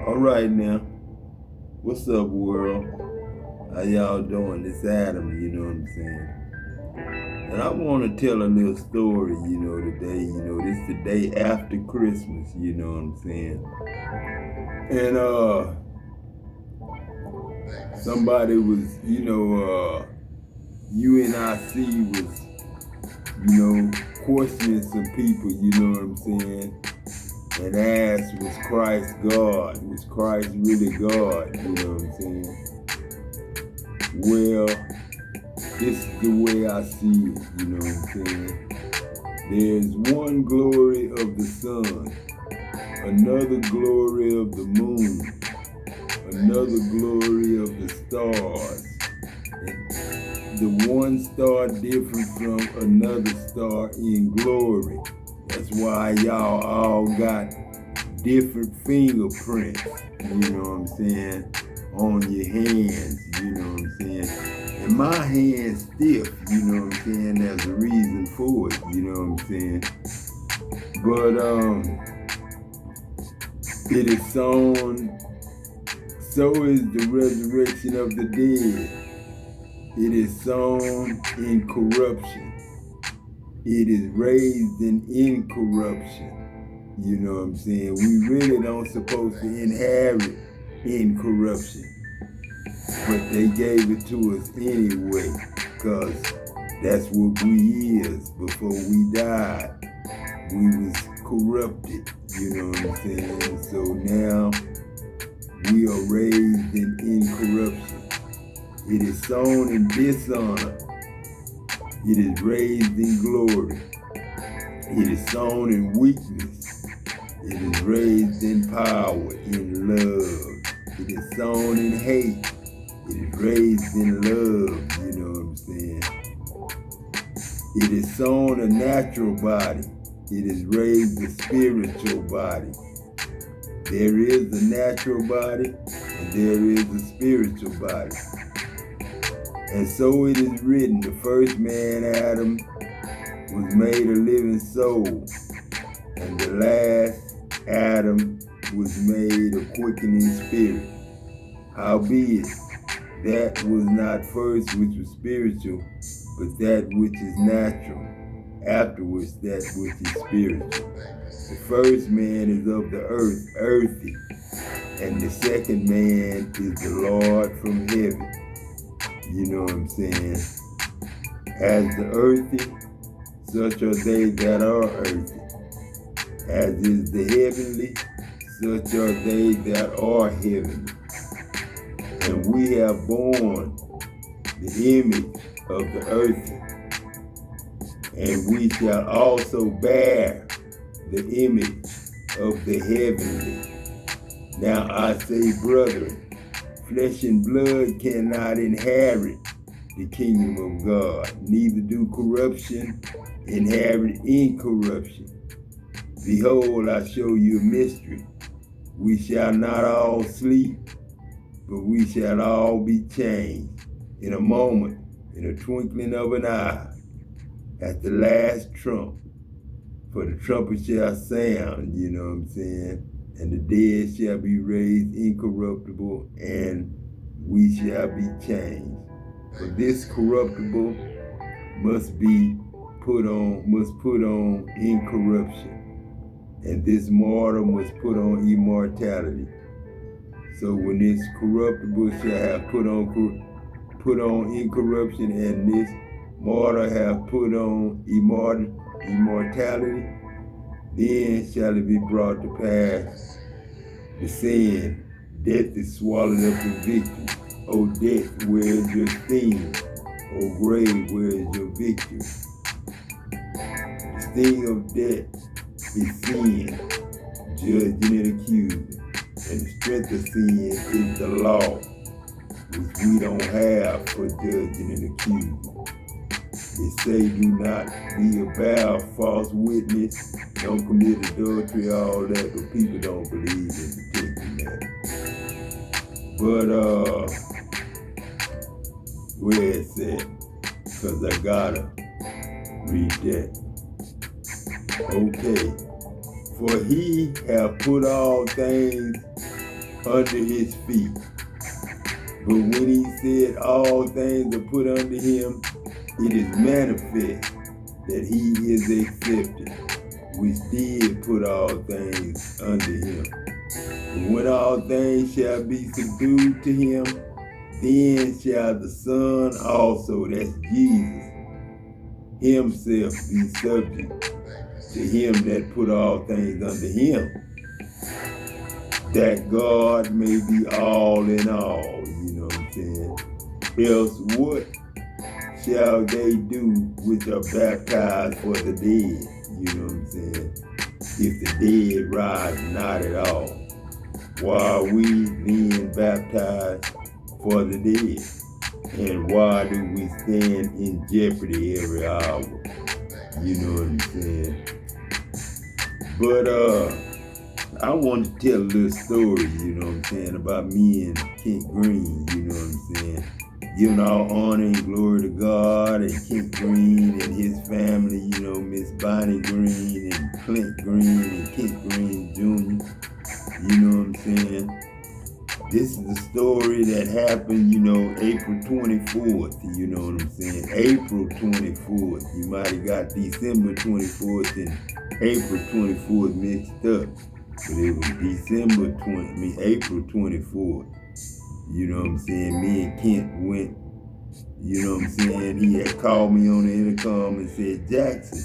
All right now. What's up, world? How y'all doing? It's Adam, you know what I'm saying? And I want to tell a little story, today. This the day after Christmas, you know what I'm saying? And somebody was, UNIC was, questioning some people, you know what I'm saying? And asked, was Christ God? Was Christ really God? You know what I'm saying? Well, this is the way I see it, you know what I'm saying? There's one glory of the sun, another glory of the moon, another glory of the stars. And the one star different from another star in glory. That's why y'all all got different fingerprints, you know what I'm saying, on your hands, you know what I'm saying. And my hand's stiff, you know what I'm saying, there's a reason for it, you know what I'm saying. But it is sown, so is the resurrection of the dead. It is sown in corruption. It is raised in incorruption. You know what I'm saying? We really don't supposed to inherit incorruption. But they gave it to us anyway, because that's what we is. Before we died, we was corrupted, you know what I'm saying? So now we are raised in incorruption. It is sown in dishonor. It is raised in glory. It is sown in weakness. It is raised in power, in love. It is sown in hate. It is raised in love, you know what I'm saying? It is sown a natural body. It is raised a spiritual body. There is a natural body and there is a spiritual body. And so it is written, the first man, Adam, was made a living soul, and the last Adam was made a quickening spirit. Howbeit, that was not first which was spiritual, but that which is natural, afterwards that which is spiritual. The first man is of the earth, earthy, and the second man is the Lord from heaven. You know what I'm saying? As the earthy, such are they that are earthy. As is the heavenly, such are they that are heavenly. And we have borne the image of the earthy, and we shall also bear the image of the heavenly. Now I say, brethren, flesh and blood cannot inherit the kingdom of God, neither do corruption inherit incorruption. Behold, I show you a mystery. We shall not all sleep, but we shall all be changed in a moment, in a twinkling of an eye, at the last trump. For the trumpet shall sound, you know what I'm saying? And the dead shall be raised incorruptible, and we shall be changed. For this corruptible must put on incorruption, and this mortal must put on immortality. So when this corruptible shall have put on incorruption, and this mortal have put on immortality, then shall it be brought to pass the saying, death is swallowed up in victory. O death, where is your sting? O grave, where is your victory? The sting of death is sin, judging and accusing. And the strength of sin is the law, which we don't have for judging and accusing. It say, do not be a bearer of false witness, don't commit adultery, all that, but people don't believe in protecting that. But where it's at, because I gotta read that. Okay. For he hath put all things under his feet. But when he said all things are put under him, it is manifest that he is accepted, which did put all things under him. And when all things shall be subdued to him, then shall the Son also, that's Jesus, himself be subject to him that put all things under him, that God may be all in all, you know what I'm saying? Else what shall they do which are baptized for the dead, you know what I'm saying? If the dead rise not at all, why are we being baptized for the dead? And why do we stand in jeopardy every hour? You know what I'm saying? But I want to tell a little story, you know what I'm saying, about me and Kent Green, you know what I'm saying? Giving all honor and glory to God and Kent Green and his family, you know, Miss Bonnie Green and Clint Green and Kent Green Jr., you know what I'm saying? This is the story that happened, you know, April 24th, you know what I'm saying? April 24th. You might have got December 24th and April 24th mixed up. But it was April 24th. You know what I'm saying? Me and Kent went, you know what I'm saying? He had called me on the intercom and said, Jackson,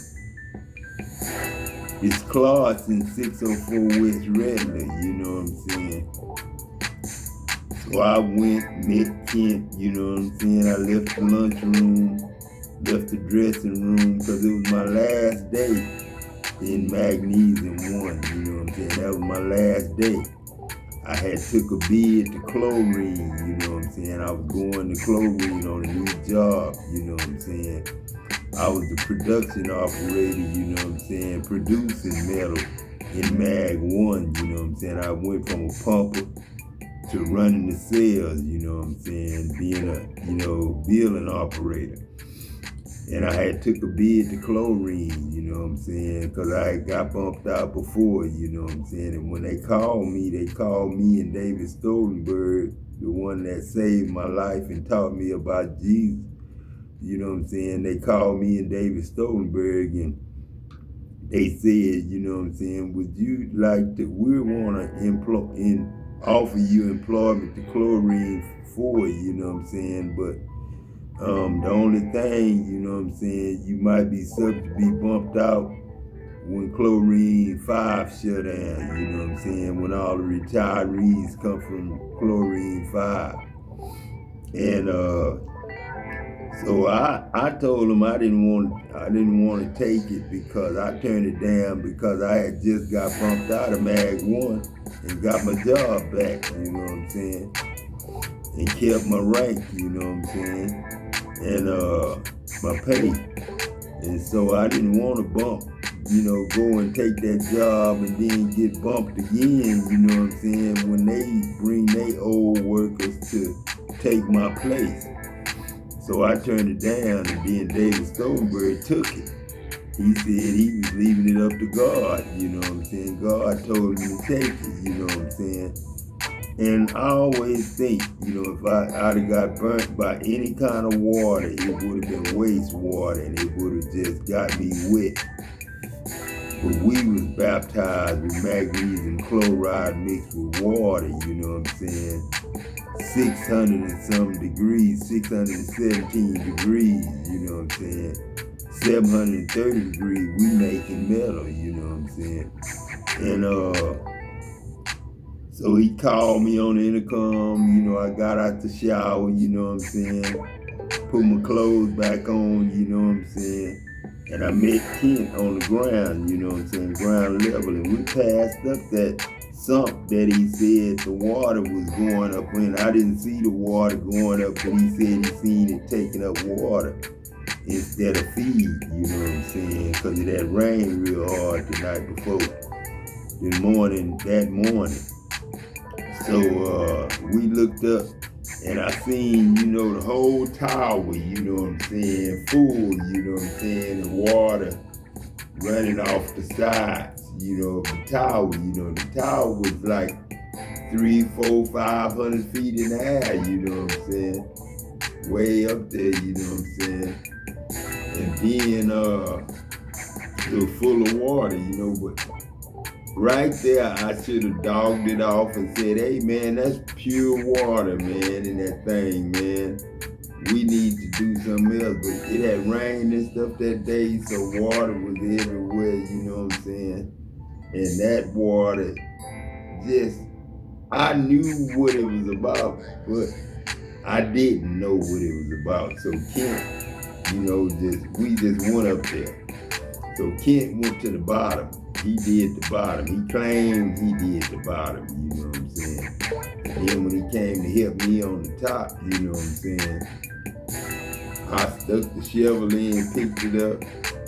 it's Clausen 604 West Redler, you know what I'm saying? So I went, met Kent, you know what I'm saying? I left the lunchroom, left the dressing room, because it was my last day in Magnesium 1, you know what I'm saying? That was my last day. I had took a bid to Chlorine, you know what I'm saying? I was going to Chlorine on a new job, you know what I'm saying? I was the production operator, you know what I'm saying? Producing metal in Mag 1, you know what I'm saying? I went from a pumper to running the sales, you know what I'm saying? Being a, you know, billing operator. And I had took a bid to Chlorine, you know what I'm saying? Because I had got bumped out before, you know what I'm saying? And when they called me and David Stoltenberg, the one that saved my life and taught me about Jesus, you know what I'm saying? They called me and David Stoltenberg and they said, you know what I'm saying, would you like to, we want to offer you employment to Chlorine 4, you know what I'm saying? But the only thing, you know what I'm saying, you might be subject to be bumped out when Chlorine 5 shut down, you know what I'm saying, when all the retirees come from Chlorine 5. And so I told him I didn't want to take it because I turned it down because I had just got bumped out of Mag 1 and got my job back, you know what I'm saying, and kept my rank, you know what I'm saying, and my pay. And so I didn't want to bump, you know, go and take that job and then get bumped again, you know what I'm saying, when they bring their old workers to take my place. So I turned it down, and then David Stoltenberg took it. He said he was leaving it up to God, you know what I'm saying? God told him to take it, you know what I'm saying? And I always think, you know, if I'd have got burnt by any kind of water, it would have been wastewater and it would have just got me wet. But we was baptized with magnesium chloride mixed with water, you know what I'm saying? 600 and some degrees, 617 degrees, you know what I'm saying? 730 degrees, we making metal, you know what I'm saying? And so he called me on the intercom, you know, I got out the shower, you know what I'm saying? Put my clothes back on, you know what I'm saying? And I met Kent on the ground, you know what I'm saying, ground level, and we passed up that sump that he said the water was going up in. I didn't see the water going up, but he said he seen it taking up water instead of feed, you know what I'm saying, because it had rained real hard the night before, that morning. So we looked up and I seen, you know, the whole tower, you know what I'm saying, full, you know what I'm saying, and water running off the sides, you know, of the tower. You know, the tower was like 3, 4, 500 feet in the air, you know what I'm saying? Way up there, you know what I'm saying? And then it was full of water, you know, but right there I should have dogged it off and said, hey man, that's pure water, man, in that thing, man. We need to do something else. But it had rained and stuff that day, so water was everywhere, you know what I'm saying? And that water just, I knew what it was about, but I didn't know what it was about. So Kent, you know, we just went up there. So Kent went to the bottom. He did the bottom. He claimed he did the bottom, you know what I'm saying? And then when he came to help me on the top, you know what I'm saying? I stuck the shovel in, picked it up,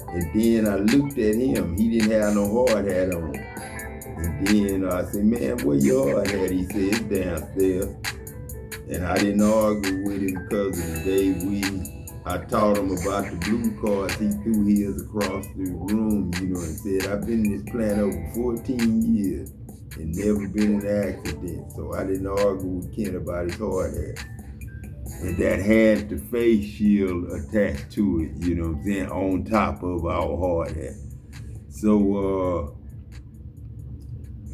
and then I looked at him. He didn't have no hard hat on. And then I said, man, where your hard hat? He said, it's downstairs. And I didn't argue with him because of the day I taught him about the blue cards. He threw his across the room, you know, and said, I've been in this plant over 14 years and never been in an accident. So I didn't argue with Kent about his hard hat. And that had the face shield attached to it, you know what I'm saying, on top of our hard hat. So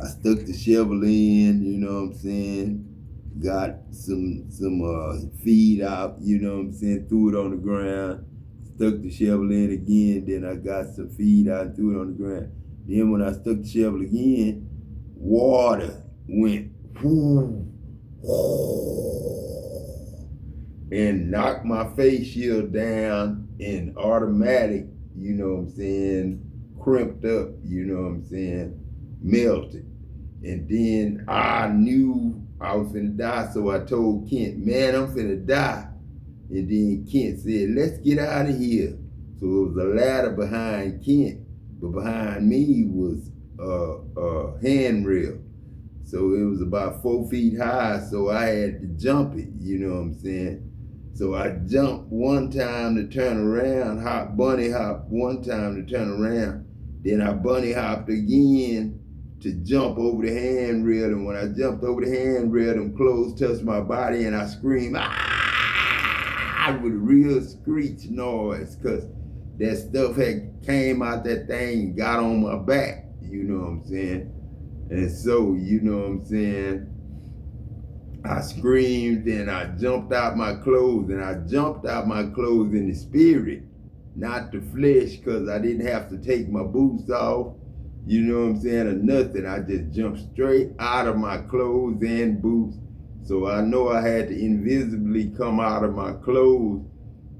I stuck the shovel in, you know what I'm saying, got some feed out, you know what I'm saying, threw it on the ground, stuck the shovel in again, then I got some feed out and threw it on the ground. Then when I stuck the shovel again, water went whoo, and knocked my face shield down in automatic, you know what I'm saying, crimped up, you know what I'm saying, melted. And then I knew I was finna die, so I told Kent, man, I'm finna die. And then Kent said, let's get out of here. So it was a ladder behind Kent, but behind me was a handrail. So it was about 4 feet high, so I had to jump it, you know what I'm saying? So I jumped one time to turn around, bunny hopped one time to turn around. Then I bunny hopped again to jump over the handrail. And when I jumped over the handrail, them clothes touched my body and I screamed, ah, with a real screech noise, because that stuff had came out that thing and got on my back, you know what I'm saying? And so, you know what I'm saying, I screamed and I jumped out my clothes, and I jumped out my clothes in the spirit, not the flesh, because I didn't have to take my boots off, you know what I'm saying, or nothing. I just jumped straight out of my clothes and boots. So I know I had to invisibly come out of my clothes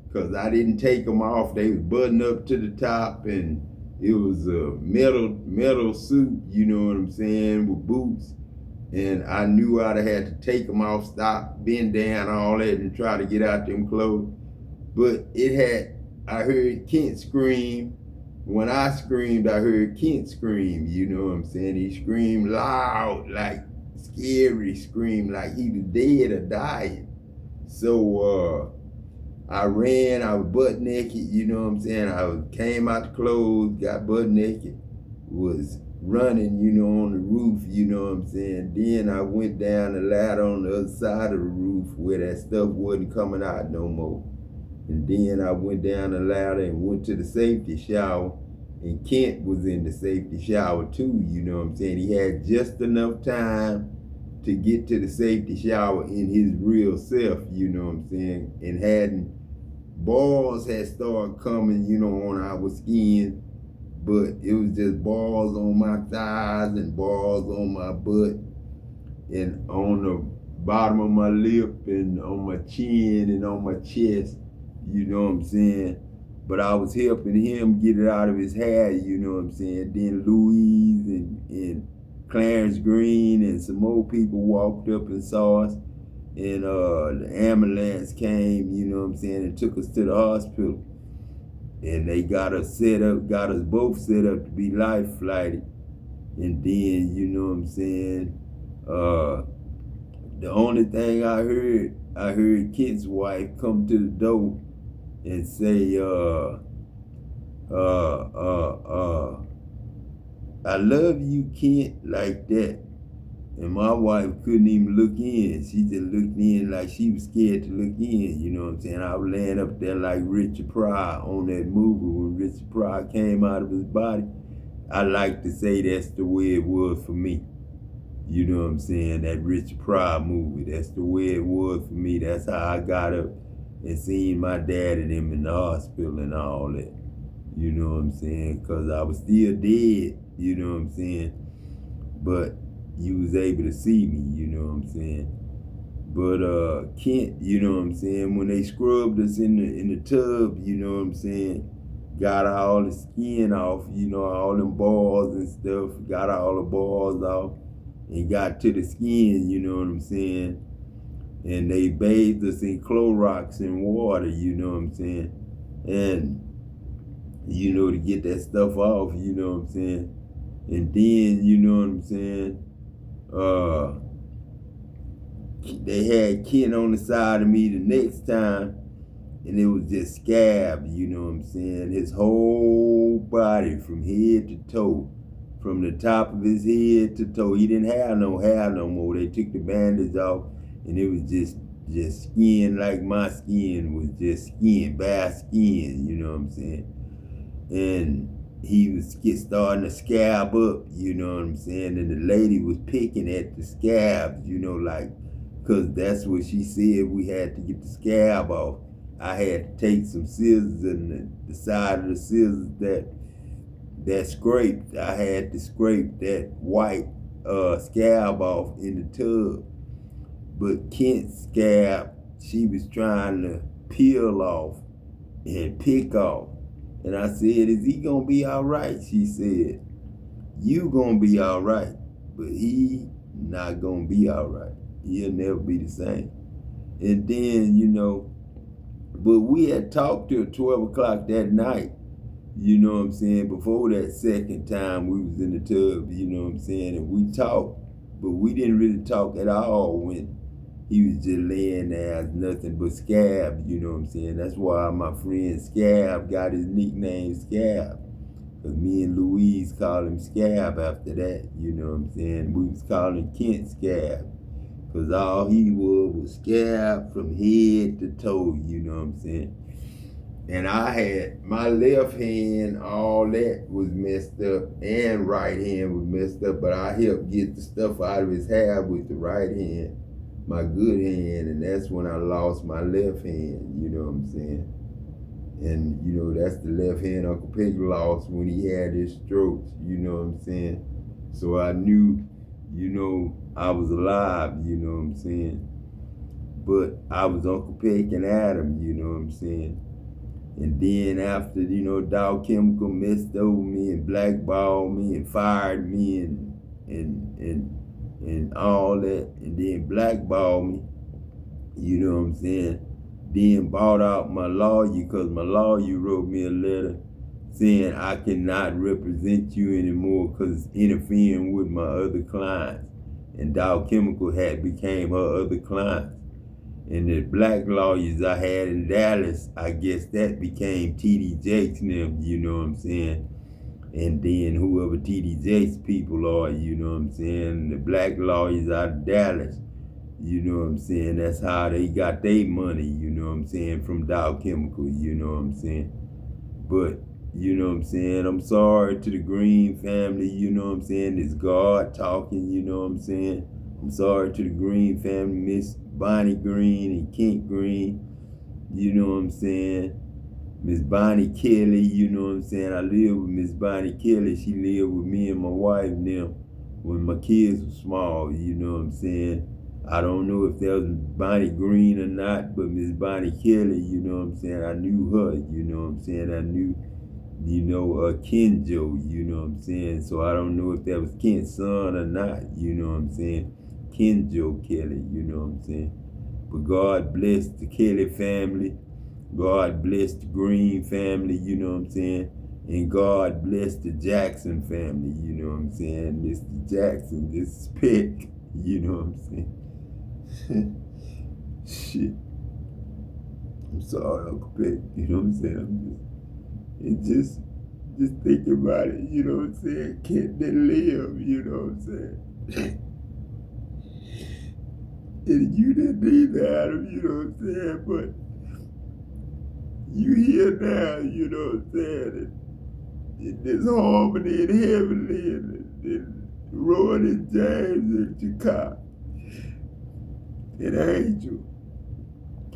because I didn't take them off. They was buttoned up to the top, and it was a metal suit, you know what I'm saying, with boots. And I knew I'd have had to take them off, stop, bend down, all that, and try to get out them clothes. But I heard Kent scream. When I screamed, I heard Kent scream, you know what I'm saying? He screamed loud, like scary scream, like he was dead or dying. So I ran, I was butt naked, you know what I'm saying? I came out the clothes, got butt naked, was running, you know, on the roof, you know what I'm saying? Then I went down the ladder on the other side of the roof where that stuff wasn't coming out no more. And then I went down the ladder and went to the safety shower, and Kent was in the safety shower too, you know what I'm saying? He had just enough time to get to the safety shower in his real self, you know what I'm saying? And balls had started coming, you know, on our skin, but it was just balls on my thighs and balls on my butt and on the bottom of my lip and on my chin and on my chest, you know what I'm saying? But I was helping him get it out of his hair, you know what I'm saying? Then Louise and Clarence Green and some more people walked up and saw us, and the ambulance came, you know what I'm saying, and took us to the hospital. And they got us both set up to be life flighted. And then, you know what I'm saying, the only thing I heard Kent's wife come to the door and say, I love you, Kent, like that. And my wife couldn't even look in. She just looked in like she was scared to look in, you know what I'm saying? I was laying up there like Richard Pryor on that movie when Richard Pryor came out of his body. I like to say that's the way it was for me. You know what I'm saying? That Richard Pryor movie, that's the way it was for me. That's how I got up and seen my dad and them in the hospital and all that. You know what I'm saying? Because I was still dead, you know what I'm saying? But you was able to see me, you know what I'm saying? But Kent, you know what I'm saying, when they scrubbed us in the tub, you know what I'm saying, got all the skin off, you know, all them balls and stuff, got all the balls off, and got to the skin, you know what I'm saying? And they bathed us in Clorox and water, you know what I'm saying? And, you know, to get that stuff off, you know what I'm saying? And then, you know what I'm saying, they had Ken on the side of me the next time, and it was just scab, you know what I'm saying? His whole body from head to toe, from the top of his head to toe. He didn't have no hair no more. They took the bandage off, and it was just skin like my skin was just skin, bare skin, you know what I'm saying? And he was starting to scab up, you know what I'm saying? And the lady was picking at the scabs, you know, like, because that's what she said, we had to get the scab off. I had to take some scissors, and the side of the scissors that scraped, I had to scrape that white scab off in the tub. But Kent's scab, she was trying to peel off and pick off. And I said, is he gonna be all right? She said, you gonna be all right, but he not gonna be all right. He'll never be the same. And then, you know, but we had talked till 12 o'clock that night, you know what I'm saying, before that second time we was in the tub, you know what I'm saying, and we talked, but we didn't really talk at all when he was just laying there as nothing but Scab, you know what I'm saying. That's why my friend Scab got his nickname Scab. Because me and Louise called him Scab after that, you know what I'm saying. We was calling Kent Scab. Because all he was Scab from head to toe, you know what I'm saying. And I had my left hand, all that was messed up, and right hand was messed up, but I helped get the stuff out of his hair with the right hand, my good hand, and that's when I lost my left hand, you know what I'm saying? And, you know, that's the left hand Uncle Peggy lost when he had his strokes, you know what I'm saying? So I knew, you know, I was alive, you know what I'm saying? But I was Uncle Peg and Adam, you know what I'm saying? And then after, you know, Dow Chemical messed over me and blackballed me and fired me and all that, and then blackballed me, you know what I'm saying? Then bought out my lawyer, because my lawyer wrote me a letter saying I cannot represent you anymore because it's interfering with my other clients. And Dow Chemical had became her other clients. And the black lawyers I had in Dallas, I guess that became T.D. Jakes and them, you know what I'm saying? And then whoever T.D. Jakes people are, you know what I'm saying? The black lawyers out of Dallas, you know what I'm saying? That's how they got their money, you know what I'm saying, from Dow Chemical, you know what I'm saying? But, you know what I'm saying, I'm sorry to the Green family, you know what I'm saying? It's God talking, you know what I'm saying? I'm sorry to the Green family, Miss Bonnie Green and Kent Green, you know what I'm saying? Miss Bonnie Kelly, you know what I'm saying? I live with Miss Bonnie Kelly. She lived with me and my wife now when my kids were small, you know what I'm saying? I don't know if that was Bonnie Green or not, but Miss Bonnie Kelly, you know what I'm saying? I knew her, you know what I'm saying? I knew, you know, Kenjo, you know what I'm saying? So I don't know if that was Kent's son or not, you know what I'm saying? Kenjo Kelly, you know what I'm saying? But God bless the Kelly family. God bless the Green family, you know what I'm saying? And God bless the Jackson family, you know what I'm saying? Mr. Jackson, this is Peck, you know what I'm saying? Shit. I'm sorry, Uncle Peck, you know what I'm saying? I'm just thinking about it, you know what I'm saying? Kent didn't live, you know what I'm saying? And you didn't either, Adam, you know what I'm saying? But you here now, you know what I'm saying? And this harmony and heavenly and Roy and James and Chicago and Angel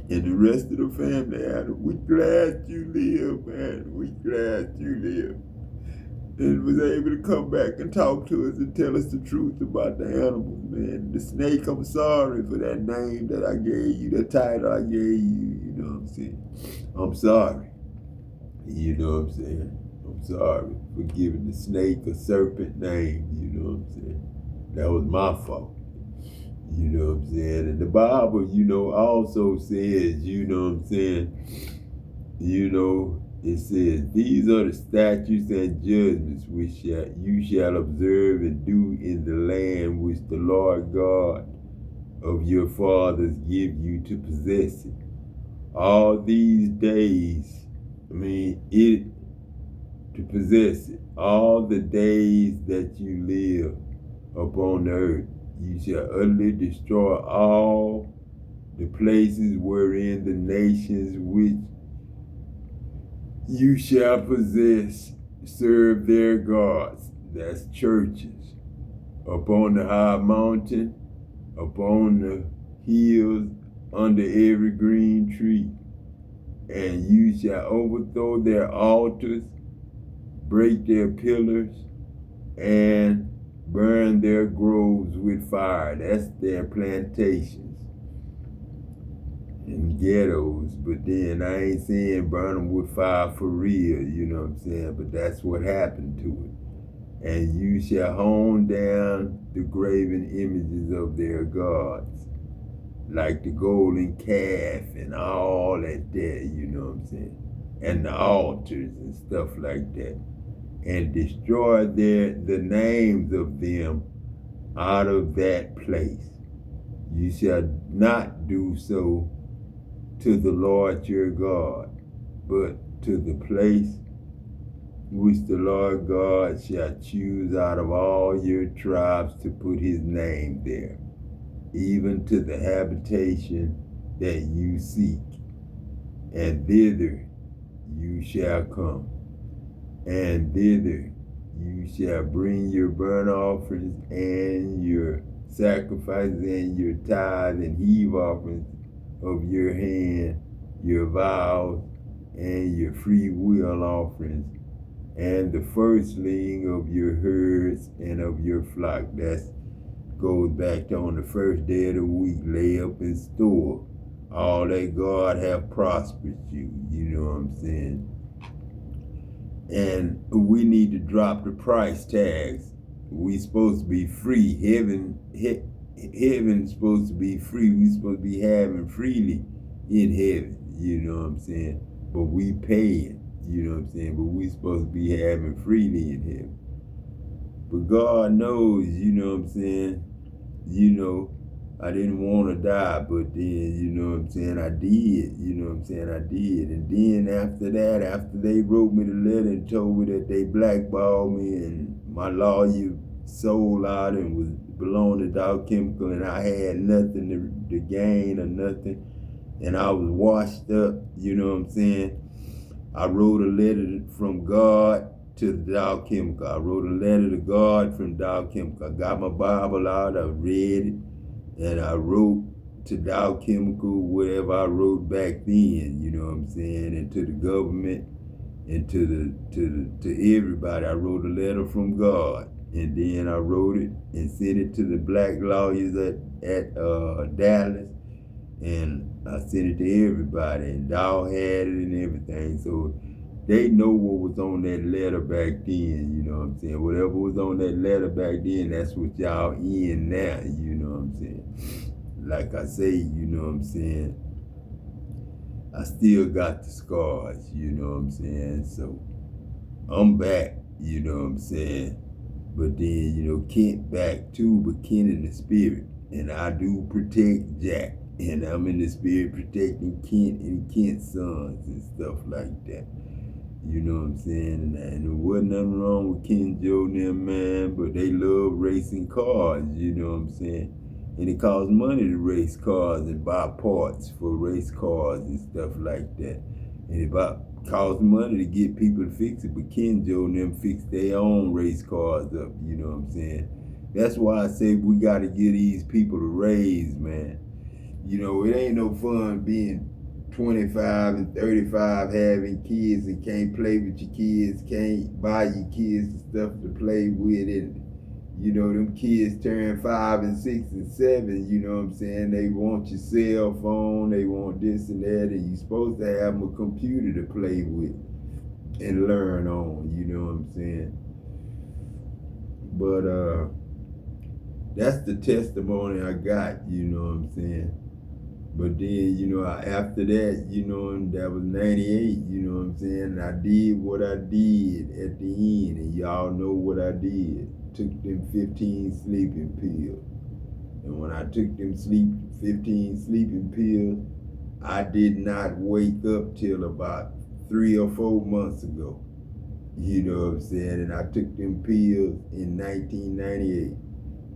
and the rest of the family, Adam. We glad you live, man. We glad you live. And was able to come back and talk to us and tell us the truth about the animals, man. The snake, I'm sorry for that name that I gave you, the title I gave you, you know what I'm saying? I'm sorry. You know what I'm saying? I'm sorry for giving the snake a serpent name, you know what I'm saying? That was my fault. You know what I'm saying? And the Bible, you know, also says, you know what I'm saying? You know, it says, these are the statutes and judgments which you shall observe and do in the land which the Lord God of your fathers give you to possess it. All these days, to possess it, all the days that you live upon the earth, you shall utterly destroy all the places wherein the nations which you shall possess serve their gods. That's churches. Upon the high mountain, upon the hills, under every green tree. And you shall overthrow their altars, break their pillars, and burn their groves with fire. That's their plantations and ghettos. But then I ain't saying burn them with fire for real, you know what I'm saying? But that's what happened to it. And you shall hone down the graven images of their gods, like the golden calf and all that there, you know what I'm saying? And the altars and stuff like that. And destroy the names of them out of that place. You shall not do so to the Lord your God, but to the place which the Lord God shall choose out of all your tribes to put his name there, even to the habitation that you seek. And thither you shall come, and thither you shall bring your burnt offerings and your sacrifices and your tithe and heave offerings of your hand, your vows and your free will offerings, and the firstling of your herds and of your flock. That goes back to on the first day of the week, lay up in store all that God have prospered you, you know what I'm saying? And we need to drop the price tags. We supposed to be free. Heaven's supposed to be free. We supposed to be having freely in heaven, you know what I'm saying? But we paying, you know what I'm saying? But we supposed to be having freely in heaven. But God knows, you know what I'm saying? You know, I didn't want to die, but then, you know what I'm saying, I did, you know what I'm saying, I did. And then after that, after they wrote me the letter and told me that they blackballed me and my lawyer sold out and was belonged to Dow Chemical and I had nothing to gain or nothing, and I was washed up, you know what I'm saying, I wrote a letter from God to the Dow Chemical. I wrote a letter to God from Dow Chemical. I got my Bible out, I read it, and I wrote to Dow Chemical whatever I wrote back then, you know what I'm saying, and to the government and to everybody. I wrote a letter from God, and then I wrote it and sent it to the black lawyers at Dallas, and I sent it to everybody, and Dow had it and everything. So they know what was on that letter back then, you know what I'm saying? Whatever was on that letter back then, that's what y'all in now, you know what I'm saying? Like I say, you know what I'm saying? I still got the scars, you know what I'm saying? So I'm back, you know what I'm saying? But then, you know, Kent back too, but Kent in the spirit. And I do protect Jack. And I'm in the spirit protecting Kent and Kent's sons and stuff like that. You know what I'm saying? And there wasn't nothing wrong with Ken Joe and them, man, but they love racing cars, you know what I'm saying? And it costs money to race cars and buy parts for race cars and stuff like that. And it costs money to get people to fix it, but Kenjo and them fix their own race cars up, you know what I'm saying? That's why I say we got to give these people a raise, man. You know, it ain't no fun being 25 and 35 having kids and can't play with your kids, can't buy your kids stuff to play with, and you know, them kids turn 5 and 6 and 7, you know what I'm saying? They want your cell phone, they want this and that, and you're supposed to have them a computer to play with and learn on, you know what I'm saying? But that's the testimony I got, you know what I'm saying? But then, you know, after that, you know, and that was 98, you know what I'm saying? And I did what I did at the end, and y'all know what I did. Took them 15 sleeping pills. And when I took them 15 sleeping pills, I did not wake up till about 3 or 4 months ago. You know what I'm saying? And I took them pills in 1998.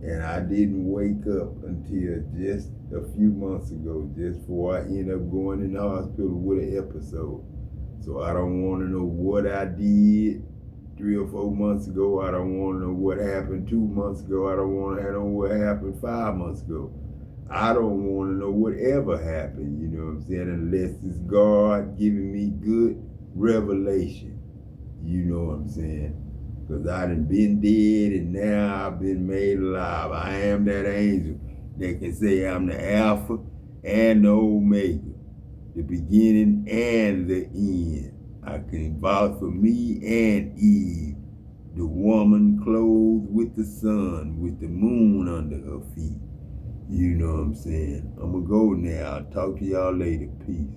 And I didn't wake up until just a few months ago, just before I ended up going in the hospital with an episode. So I don't want to know what I did 3 or 4 months ago. I don't want to know what happened 2 months ago. I don't want to know what happened 5 months ago. I don't want to know whatever happened, you know what I'm saying, unless it's God giving me good revelation. You know what I'm saying? Because I done been dead and now I've been made alive. I am that angel that can say I'm the Alpha and the Omega, the beginning and the end. I can vouch for me and Eve, the woman clothed with the sun, with the moon under her feet. You know what I'm saying? I'm going to go now. I'll talk to y'all later. Peace.